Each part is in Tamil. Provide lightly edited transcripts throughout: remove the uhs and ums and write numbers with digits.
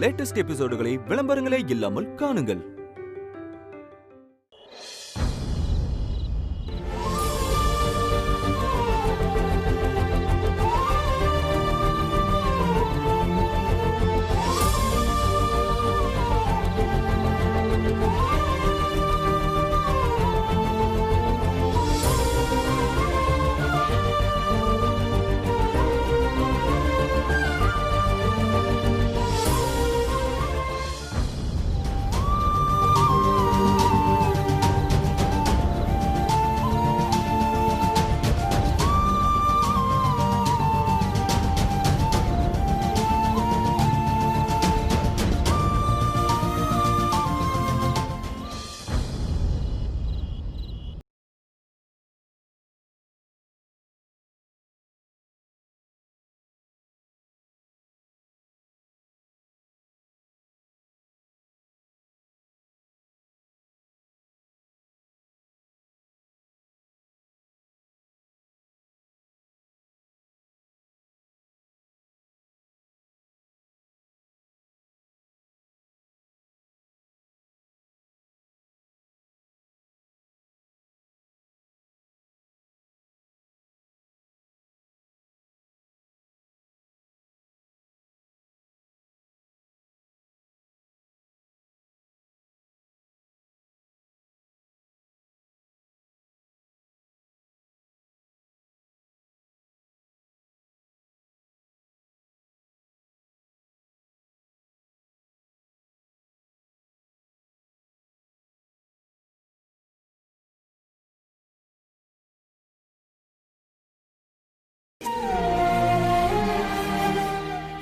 லேட்டஸ்ட் எபிசோடுகளை விளம்பரங்களே இல்லாமல் காணுங்கள்.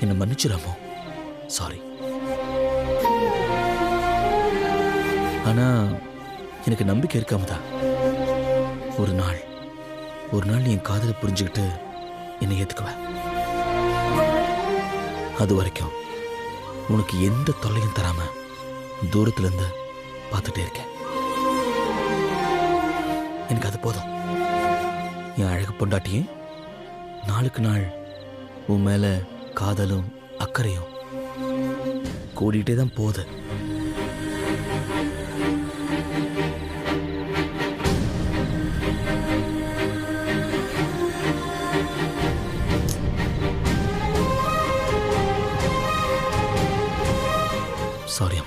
என்ன மன்னிச்சிடாமோ, சாரி. ஆனா எனக்கு நம்பிக்கை இருக்காமதான் ஒரு நாள் நீ என் காதலை புரிஞ்சுக்கிட்டு என்னை ஏத்துக்குவ. அது வரைக்கும் உனக்கு எந்த தொல்லையும் தராம தூரத்துல இருந்து பார்த்துட்டே இருக்கேன். எனக்கு அது போதும். என் அழகு பொண்டாட்டியே நாளுக்கு நாள் உன் மேல காதலும் அக்கறையும் கூடிட்டே தான் போகுது. சாரி.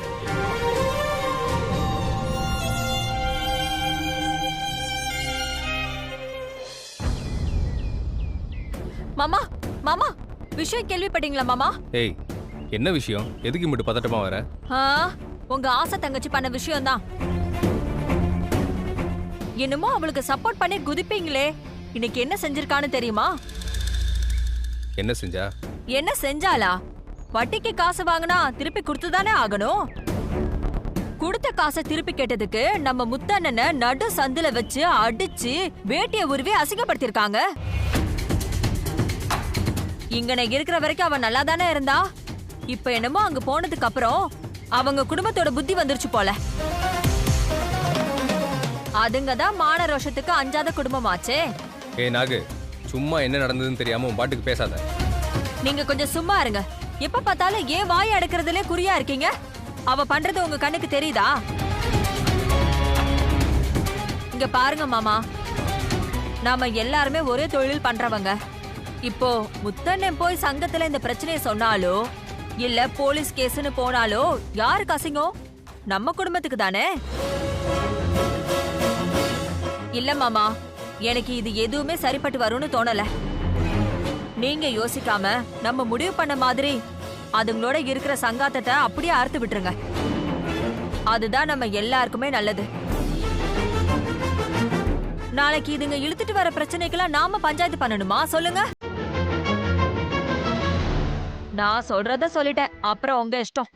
மாமா மாமா, விஷயம் கேள்விப்பட்டீங்களா மாமா? ஏய், என்ன விஷயம்? எதுக்கு மட்டும் பதட்டமா வர? உங்க ஆசை தங்கச்சி பண்ண விஷயம் தான். என்னமோ அவளுக்கு சப்போர்ட் பண்ணி குதிப்பீங்களே, இன்னைக்கு என்ன செஞ்சிருக்கான்னு தெரியுமா? என்ன செஞ்சா? என்ன செஞ்சாலா? வட்டிக்கு காசு வாங்கினா திருப்பி கொடுத்துதானே ஆகணும். கொடுத்த காசை திருப்பி கேட்டதுக்கு நம்ம முத்தண்ணனை நடு சந்துல வச்சு அடிச்சு வேட்டிய உருவி அசிங்கப்படுத்திருக்காங்க. இங்கன இருக்கிற வரைக்கும் அவன் நல்லா தானே இருந்தா. இப்ப என்னமோ அங்க போனதுக்கு அப்புறம் அவங்க குடும்பத்தோட புத்தி வந்துருச்சு போல. அதுங்கதான் மான ரோஷத்துக்கு அஞ்சாத குடும்பமாச்சே. ஏய் நாகு, சும்மா என்ன நடந்ததுன்னு தெரியாம உன் பாட்டுக்கு பேசாத. நீங்க கொஞ்சம் சும்மா இருங்க. எப்ப பார்த்தாலும் ஏன் வாய் அடக்குறதுல குறியா இருக்கீங்க? அவ பண்றது உங்க கண்ணுக்கு தெரியுதா? இங்க பாருங்க மாமா, நாம எல்லாருமே ஒரே தொழில் பண்றவங்க. இப்போ முத்தண்ணன் போய் சங்கத்துல இந்த பிரச்சனையை சொன்னாலோ இல்ல போலீஸ் கேஸ்னு போனாலோ யாருக்கு அசிங்கம்? நம்ம குடும்பத்துக்கு தானே. இல்ல மாமா, எனக்கு இது எதுவுமே சரிப்பட்டு வரும்னு தோணல. நீங்க யோசிக்காம நம்ம முடிவு பண்ண மாதிரி அதுங்களோட இருக்கிற சங்காத்தத்தை அப்படியே அறுத்து விட்டுருங்க. அதுதான் நம்ம எல்லாருக்குமே நல்லது. நாளைக்கு இதுங்க இழுத்துட்டு வர பிரச்சனைக்கெல்லாம் நாம பஞ்சாயத்து பண்ணணுமா சொல்லுங்க? நான் சொல்றத சொல்லிட்டேன், அப்புறம் உங்க இஷ்டம்.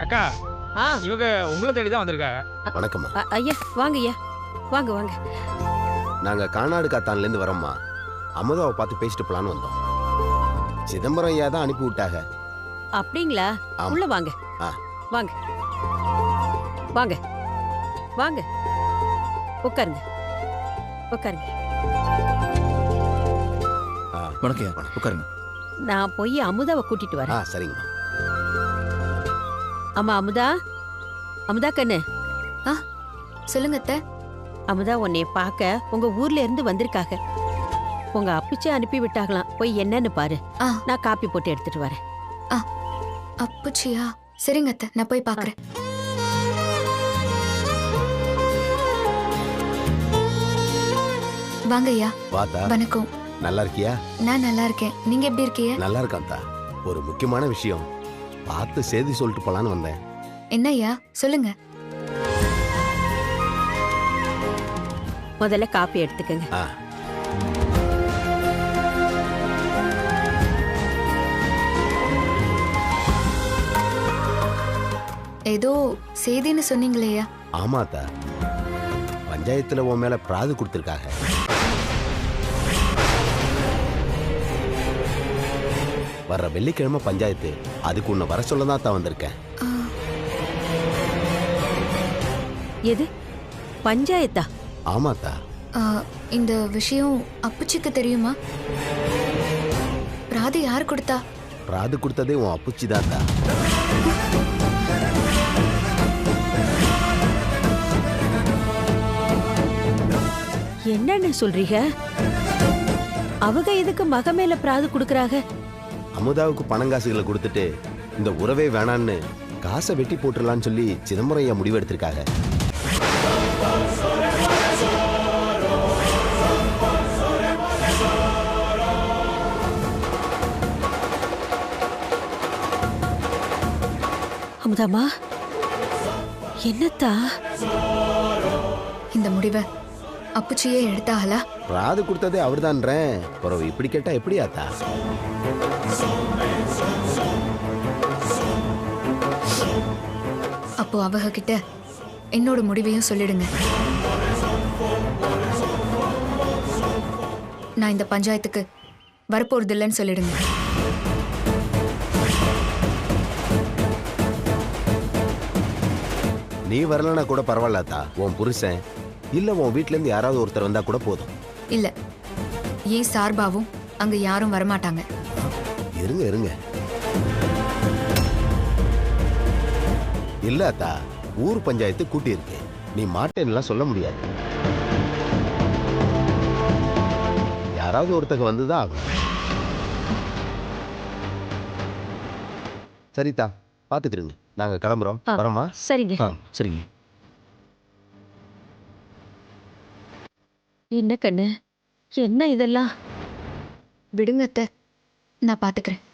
அக்கா, இவங்க உங்களை தேடி தான் வந்திருக்காங்க. வணக்கம்மா. ஐயா வாங்க ஐயா, வாங்க வாங்க. நாங்க கானாடு காத்தான்லேருந்து வரோம்மா. அமுதாவை பார்த்து பேசிட்டு போலான்னு வந்தோம். சிதம்பரம் ஐயா தான் அனுப்பி விட்டாங்க. அப்படிங்களா? ஆமா. உள்ள வாங்க. ஆ. வாங்க வாங்க வாங்க, உட்காருங்க உட்காருங்க. வணக்கம், உட்காருங்க. நான் போய் அமுதாவை கூட்டிட்டு ஆ வரேன். சரிங்கம்மா. அம்மா அமுதா, அமுதா கண்ணு. சொல்லுங்க அத்தை. அமுதா, உன்னைய பார்க்க உங்க ஊர்ல இருந்து வந்திருக்காங்க. உங்க அப்பிச்சே அனுப்பி விட்டாங்களாம். போய் என்னன்னு பாரு. ஆ. நான் காப்பி போட்டு எடுத்துட்டு வரேன். அப்புச்சியா? சரிங்க அத்தை, நான் போய் பார்க்கறேன். வாங்க ஐயா. வாத்தா, வணக்கம். நல்லா இருக்கியா? நான் நல்லா இருக்கேன். நீங்க எப்படி இருக்கீங்க? நல்லா இருக்கான்தா. ஒரு முக்கியமான விஷயம் பார்த்து செய்தி சொல்லிட்டு போலான்னு வந்தேன். என்ன ஐயா, சொல்லுங்க. முதல்ல காப்பி எடுத்துக்கங்க. ஆ ஏதோ செய்தின்னு சொன்னீங்களேயா? ஆமாத்தா, பஞ்சாயத்துல உன் மேல பிராது கொடுத்துருக்காங்க. வர்ற வெள்ளிக்கிழமை பஞ்சாயத்து, அதுக்கு உன்னை வர சொல்ல தான் வந்திருக்கேன். எது பஞ்சாயத்தா? ஆமாத்தா. ஆ, இந்த விஷயம் அப்புச்சிக்கு தெரியுமா? ராதி யார் கொடுத்தா? பிராது கொடுத்ததே உன் அப்புச்சி தான்தா. என்னன்னு சொல்றீங்க? அவங்க எதுக்கு மக மேல பிராது குடுக்கறாங்க? அமுதாவுக்கு பணங்காசுகளை கொடுத்துட்டு இந்த உறவே வேணான்னு காசை வெட்டி போட்டுடலான்னு சொல்லி சிதம்பரம் ஐயா முடிவு எடுத்திருக்காங்க. அமுதாமா, என்னத்தா? இந்த முடிவை அப்புச்சியே எடுத்தாங்களா? பிராது கொடுத்ததே அவர்தான்றேன். பிறகு இப்படி கேட்டா எப்படி ஆத்தா? அப்போ அவங்க கிட்ட என்னோட முடிவையும் சொல்லிடுங்க. நான் இந்த பஞ்சாயத்துக்கு வரப்போறது இல்லைன்னு சொல்லிடுங்க. நீ வரலன்னா கூட பரவாயில்லாத்தா. உன் புருஷன் இல்ல உன் வீட்ல இருந்து யாராவது ஒருத்தர் வந்தா கூட போதும். இல்ல, ஏன் சார்பாவும் அங்க யாரும் வரமாட்டாங்க. இருங்க இருங்க. இல்ல அத்தா, ஊர் பஞ்சாயத்து கூட்டி இருக்கு. நீ மாட்டேன்னுலாம் சொல்ல முடியாது. யாராவது ஒருத்தங்க வந்துதான் ஆகும். சரிதா, பாத்துக்கிருங்க. நாங்க கிளம்புறோம். ஆ. வரோமா? சரிங்க. சரிங்க. என்ன கண்ணு, என்ன இதெல்லாம்? விடுங்க அத்தை, நான் பாத்துக்கிறேன்.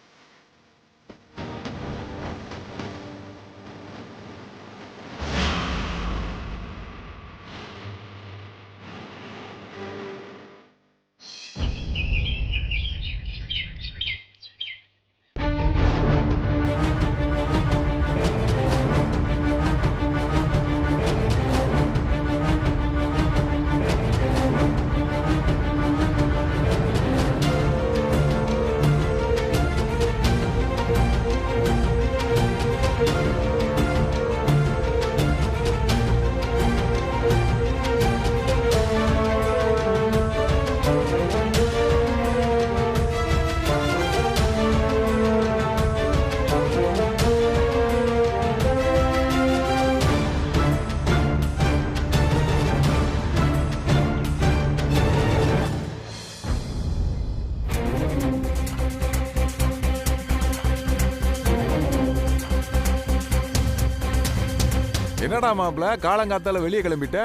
என்னடா மாப்ள, காலங்காத்தால வெளியே கிளம்பிட்ட?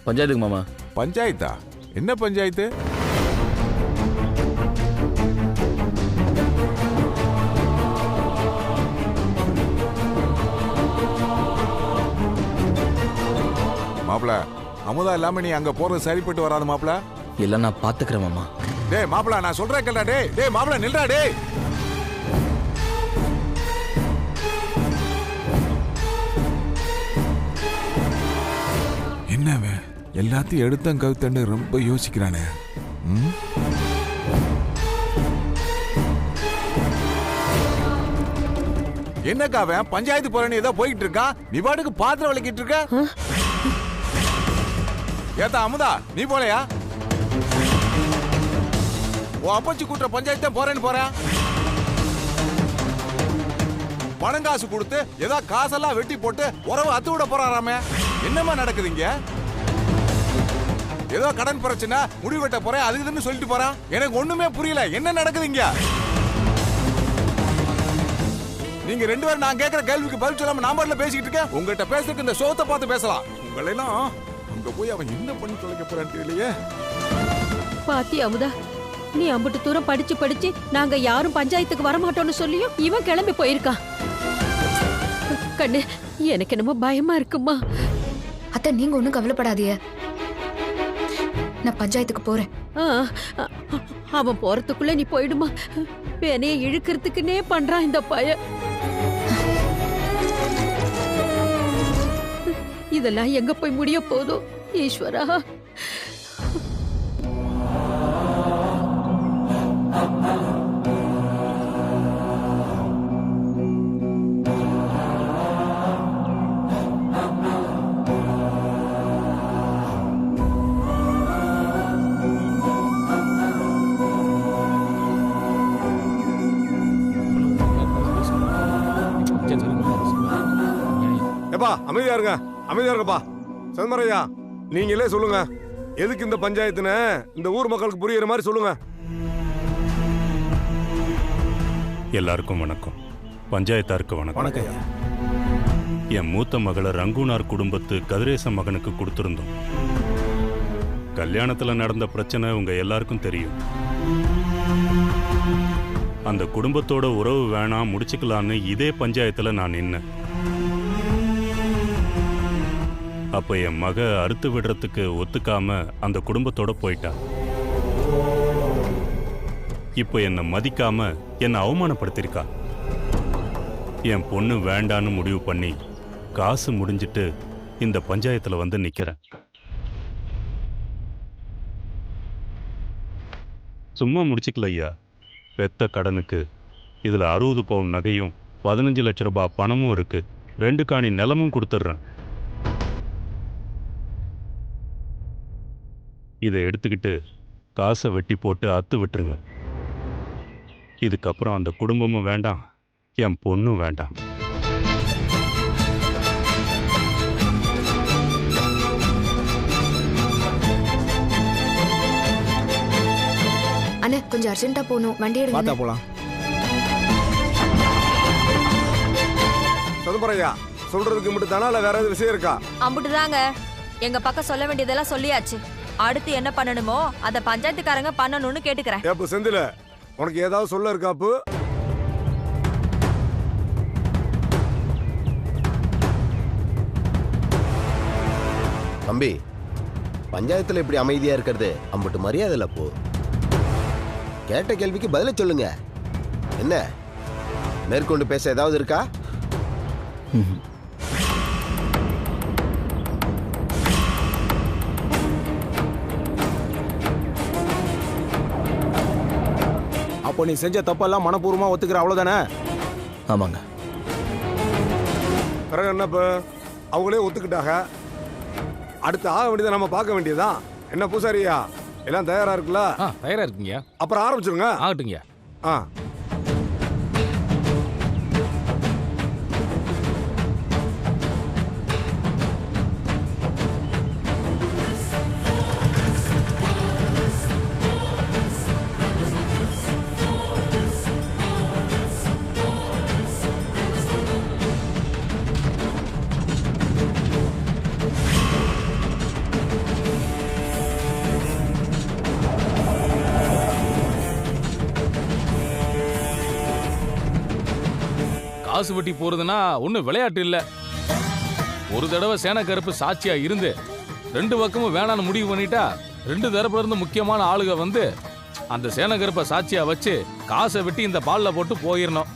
பஞ்சாயத்துக்கு மாமா. பஞ்சாயத்தா? என்ன பஞ்சாயத்து? மாப்ள, அமுதா இல்லாம நீ அங்க போறது சரிப்பட்டு வராது மாப்ள. இல்ல, நான் பாத்துக்கிறேன் மாமா. டேய் மாப்ள, நான் சொல்றேன் கேளடா. டேய் மாப்ள, நில்றா டேய். என்னவே எல்லாத்தையும் எடுத்தம் கவுத்தன்னு ரொம்ப யோசிக்கிறானே. என்னக்கா அவன் பஞ்சாயத்து போறேன்னு ஏதோ போயிட்டு இருக்கான், நீ பாட்டுக்கு பாத்திரம் விளக்கிட்டு இருக்க. ஏத்தா அமுதா, நீ போலையா? உன் அப்பச்சி கூட்டுற பஞ்சாயத்து போறேன்னு போறேன். பணம் காசு கொடுத்து ஏதோ காசெல்லாம் வெட்டி போட்டு உறவு அத்து விட போறாராமே. என்னமா நடக்குதுங்க? ஏதோ கடன் பிரச்சனை முடிவு வெட்ட போறேன் அதுக்குன்னு சொல்லிட்டு போறான். எனக்கு ஒண்ணுமே புரியல, என்ன நடக்குதுங்க? நீங்க ரெண்டு பேரும் நான் கேட்கிற கேள்விக்கு பதில் சொல்லாம நான் பாட்டுல பேசிக்கிட்டு இருக்கேன். உங்ககிட்ட பேசுறதுக்கு இந்த சோத்தை பார்த்து பேசலாம். உங்களெல்லாம் அங்க போய் அவன் என்ன பண்ணி தொலைக்க போறான்னு தெரியலையே. பாத்தி அமுதா, நீ அம்புட்டு தூரம் படிச்சு நாங்க யாரும் பஞ்சாயத்துக்கு வரமாட்டோம்னு சொல்லியும் இவன் கிளம்பி போயிருக்கான். கண்ணு, எனக்கு என்னமோ பயமா இருக்குமா. அத்தை நீங்க ஒண்ணும் கவலைப்படாதீங்க, நான் பஞ்சாயத்துக்கு போறேன். அவன் போறதுக்குள்ள நீ போயிடுமா. என்னைய இழுக்கிறதுக்குன்னே பண்றான் இந்த பையன். இதெல்லாம் எங்க போய் முடிய போதோ ஈஸ்வரா. அமைதியா இருங்க, அமைதியா இருங்கப்பா. சந்திரமையா, நீங்களே சொல்லுங்க, எதுக்கு இந்த பஞ்சாயத்துன்னு இந்த ஊர் மக்களுக்கு புரியுற மாதிரி சொல்லுங்க. எல்லாருக்கும் வணக்கம். பஞ்சாயத்தாருக்கு வணக்கம். என் மூத்த மகளை ரங்கூனார் குடும்பத்து கதிரேச மகனுக்கு கொடுத்திருந்தோம். கல்யாணத்துல நடந்த பிரச்சனை உங்க எல்லாருக்கும் தெரியும். அந்த குடும்பத்தோட உறவு வேணாம், முடிச்சுக்கலான்னு இதே பஞ்சாயத்துல நான் நின்னேன். அப்ப என் மக அறுத்து விடுறதுக்கு ஒத்துக்காம அந்த குடும்பத்தோட போயிட்டா. இப்ப என்னை மதிக்காம என்னை அவமானப்படுத்திருக்கா. என் பொண்ணு வேண்டான்னு முடிவு பண்ணி காசு முடிஞ்சிட்டு இந்த பஞ்சாயத்துல வந்து நிக்கிறேன். சும்மா முடிச்சுக்கல ஐயா. பெத்த கடனுக்கு இதுல 60 பவுன் நகையும் 15 லட்சம் ரூபாய் பணமும் இருக்கு. 2 காணி நிலமும் கொடுத்துட்றேன். இதை எடுத்துக்கிட்டு காசை வெட்டி போட்டு அத்து விட்டுருங்க. இதுக்கப்புறம் அந்த குடும்பமும் வேண்டாம், என் பொண்ணும் வேண்டாம். அண்ணா கொஞ்சம் அர்ஜென்ட்டா போகணும், வண்டி எடுங்க. போலாம். சதும்பரையா, சொல்றதுக்கு மட்டும் தானா இல்ல வேற ஏதாவது விஷயம் இருக்கா? அம்புட்டுதாங்க. எங்க பக்கம் சொல்ல வேண்டியதெல்லாம் சொல்லியாச்சு. அடுத்து என்ன பண்ணணுமோ அத பஞ்சாயத்துக்காரங்க பண்ணணும்னு கேட்டுக்கிறேன். ஏப்பு செந்தில, உனக்கு ஏதாவது சொல்ல இருக்காப்பு? தம்பி, பஞ்சாயத்துல இப்படி அமைதியா இருக்கிறது அம்புட்டு மரியாதை இல்ல. போ, கேட்ட கேள்விக்கு பதில சொல்லுங்க. என்ன மேற்கொண்டு பேச ஏதாவது இருக்கா? அப்போ நீ செஞ்ச தப்பெல்லாம் மனப்பூர்வமா ஒத்துக்கிற, அவ்வளவுதானே? ஆமாங்க. பிறகு என்னப்ப அவங்களே ஒத்துக்கிட்டாங்க, அடுத்து ஆக வேண்டியதை நம்ம பார்க்க வேண்டியதான். என்ன பூசாரியா, எல்லாம் தயாரா இருக்குல்ல? தயாரா இருக்குங்க. அப்புறம் ஆரம்பிச்சிருங்க. ஆகட்டுங்க. காசு வெட்டி போறதுன்னா ஒன்னும் விளையாட்டு இல்ல. ஒரு தடவை சேன கருப்பு சாட்சியா இருந்து 2 பக்கமும் வேணான்னு முடிவு பண்ணிட்டா 2 தரப்புல இருந்து முக்கியமான ஆளுக வந்து அந்த சேன கருப்பை சாட்சியா வச்சு காசை வெட்டி இந்த பால்ல போட்டு போயிடணும்.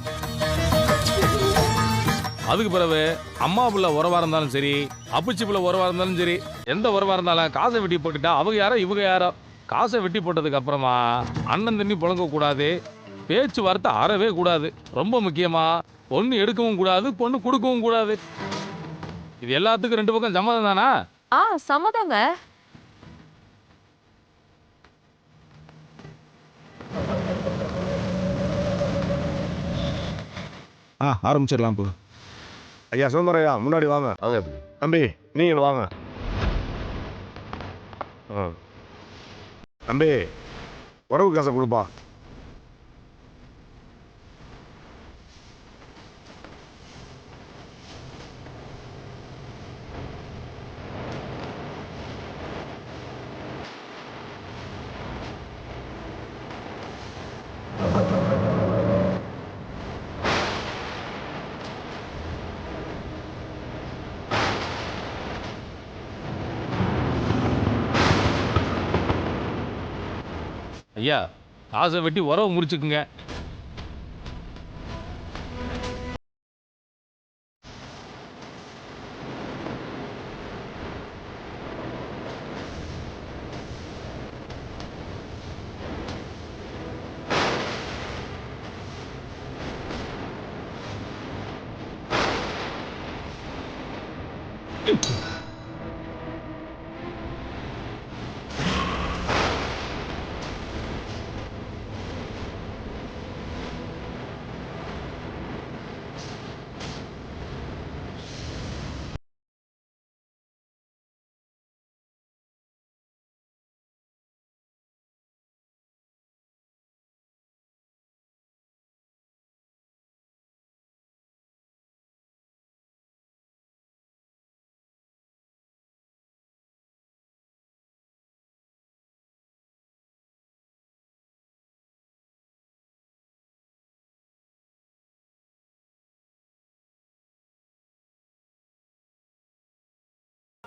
அதுக்கு பிறகு அம்மா புள்ள உறவா இருந்தாலும் சரி, அப்புச்சி புள்ள உறவா இருந்தாலும் சரி, எந்த உறவா இருந்தாலும் காசை வெட்டி போட்டுட்டா அவங்க யாரோ இவங்க யாரோ. காசை வெட்டி போட்டதுக்கு அப்புறமா அண்ணன் தண்ணி புழங்க கூடாது, பேச்சுவார்த்தை அறவே கூடாது. ரொம்ப முக்கியமா பொண்ணு எடுக்கவும் கூடாது பொண்ணு கொடுக்கவும் கூடாது. இது எல்லாத்துக்கும் ரெண்டு பக்கம் சம்மதம் தானா? சம்மதங்க. ஆரம்பிச்சிடலாம் போ. ஐயா சுந்தரையா முன்னாடி வாங்க. வாங்க தம்பி நீங்க வாங்க. தம்பி உறவு காசை கொடுப்பா. ஐயா காசை வெட்டி உறவு முடிச்சுக்குங்க.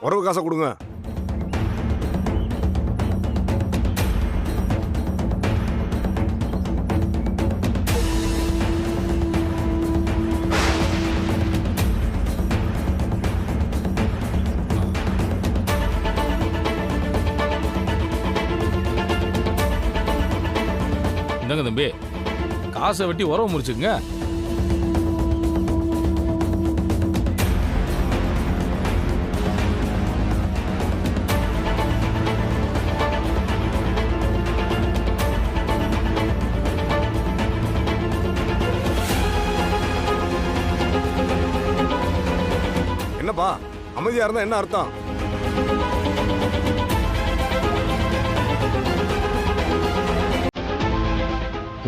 உறவு காசை கொடுங்க. இந்தாங்க தம்பி காசை வெட்டி உறவு முடிச்சுக்குங்க. என்னப்பா அமைதியா இருந்தா என்ன அர்த்தம்?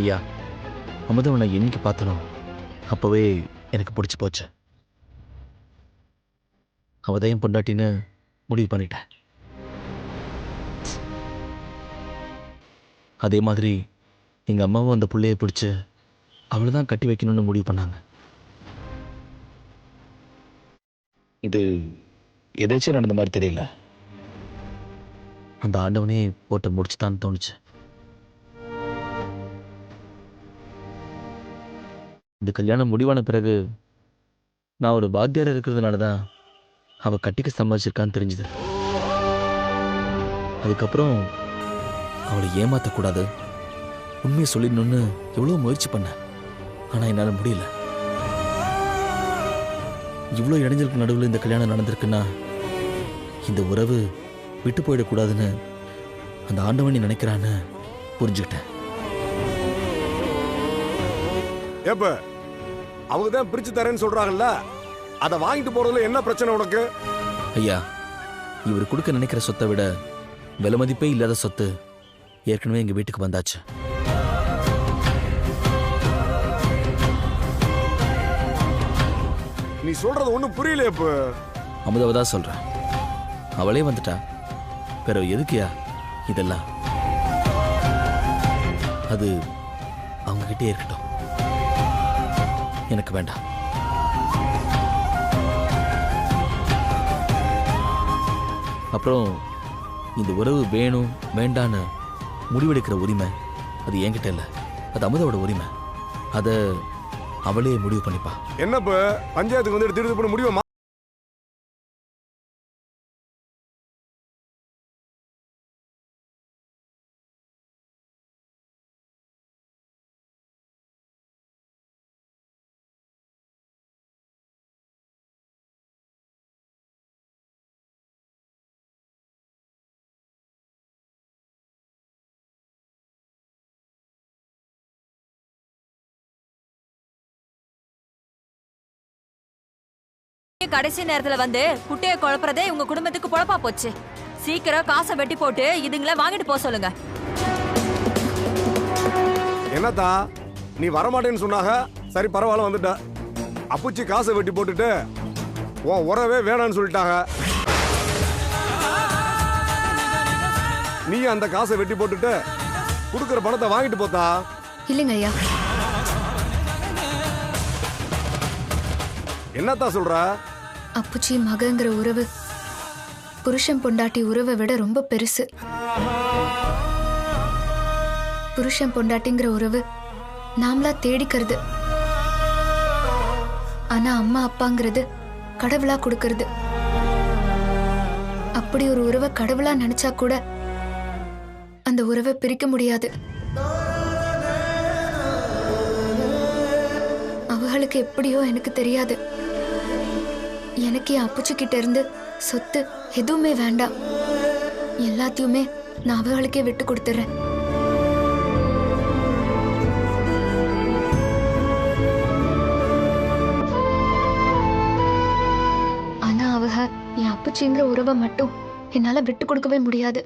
ஐயா அமுதவனை என்னைக்கு பார்த்தனோ அப்போவே எனக்கு பிடிச்சி போச்சு. அவதையும் பொண்டாட்டின்னு முடிவு பண்ணிட்டேன். அதே மாதிரி எங்கள் அம்மாவும் அந்த பிள்ளையை பிடிச்சி அவளை தான் கட்டி வைக்கணும்னு முடிவு பண்ணாங்க. இது எதாச்சும் நடந்த மாதிரி தெரியல. அந்த ஆண்டவனே போட்டு முடிச்சுதான்னு தோணுச்சு. இந்த கல்யாணம் முடிவான பிறகு நான் ஒரு பாத்தியார் இருக்கிறதுனால தான் அவள் கட்டிக்க சம்பாதிச்சிருக்கான்னு தெரிஞ்சுது. அதுக்கப்புறம் அவளை ஏமாற்றக்கூடாது, உண்மையை சொல்லிடணும்னு எவ்வளோ முயற்சி பண்ணேன். ஆனால் என்னால் முடியல. இவ்வளோ இடைஞ்சலுக்கு நடுவில் இந்த கல்யாணம் நடந்திருக்குன்னா இந்த உறவு விட்டு போயிடக்கூடாதுன்னு அந்த ஆண்டவனி நினைக்கிறான்னு புரிஞ்சுக்கிட்டேன். ஏப்ப அவங்க தான் பிரிச்சு தரேன்னு சொல்றாங்கல்ல, அதை வாங்கிட்டு போறதுல என்ன பிரச்சனை உனக்கு? ஐயா, இவர் கொடுக்க நினைக்கிற சொத்தை விட விலை மதிப்பே இல்லாத சொத்து ஏற்கனவே எங்கள் வீட்டுக்கு வந்தாச்சு. நீ சொல்றது ஒன்றும் புரியல. இப்ப அமுதாவை தான் சொல்கிறேன். அவளே வந்துட்டா, வேற எதுக்குயா இதெல்லாம்? அது அவங்ககிட்டே இருக்கட்டும், எனக்கு வேண்டாம். அப்புறம் இந்த உறவு வேணும் வேண்டான்னு முடிவெடுக்கிற உரிமை அது என்கிட்ட இல்லை, அது அமுதாவோட உரிமை. அதை அவளே முடிவு பண்ணிப்பா. என்னப்ப பஞ்சாயத்துக்கு வந்து திடுதிப்புன்னு முடிவை கடைசி நேரத்துல வந்து குட்டைய குழப்பறதே உங்க குடும்பத்துக்கு பொழப்பா போச்சு. சீக்கிரம் காசை வெட்டி போட்டு இதுங்கள வாங்கிட்டு போக சொல்லுங்க. என்னத்தா நீ வரமாட்டேன்னு சொன்னாங்க, சரி பரவாயில்ல வந்துட்ட. அப்புச்சி காசை வெட்டி போட்டுட்டு உன் உறவே வேணான்னு சொல்லிட்டாங்க. நீ அந்த காசை வெட்டி போட்டுட்டு கொடுக்குற பணத்தை வாங்கிட்டு போத்தா. இல்லைங்க ஐயா. என்னத்தா சொல்ற? அப்புச்சி மகங்கிற உறவு புருஷன் பொண்டாட்டி உறவை விட ரொம்ப பெருசு. புருஷன் பொண்டாட்டிங்கிற உறவு நாமளா தேடிக்கிறது. ஆனா அம்மா அப்பாங்கிறது கடவுளா கொடுக்கறது. அப்படி ஒரு உறவை கடவுளா நினைச்சா கூட அந்த உறவை பிரிக்க முடியாது. அவங்களுக்கு எப்படியோ எனக்கு தெரியாது. எனக்கு என் அப்புச்சி கிட்ட இருந்து சொத்து எதுவுமே வேண்டாம். எல்லாத்தையுமே நான் அவங்களுக்கே விட்டு கொடுத்துறேன். ஆனா அவங்க என் அப்புச்சிங்கிற உறவை மட்டும் என்னால விட்டு கொடுக்கவே முடியாது.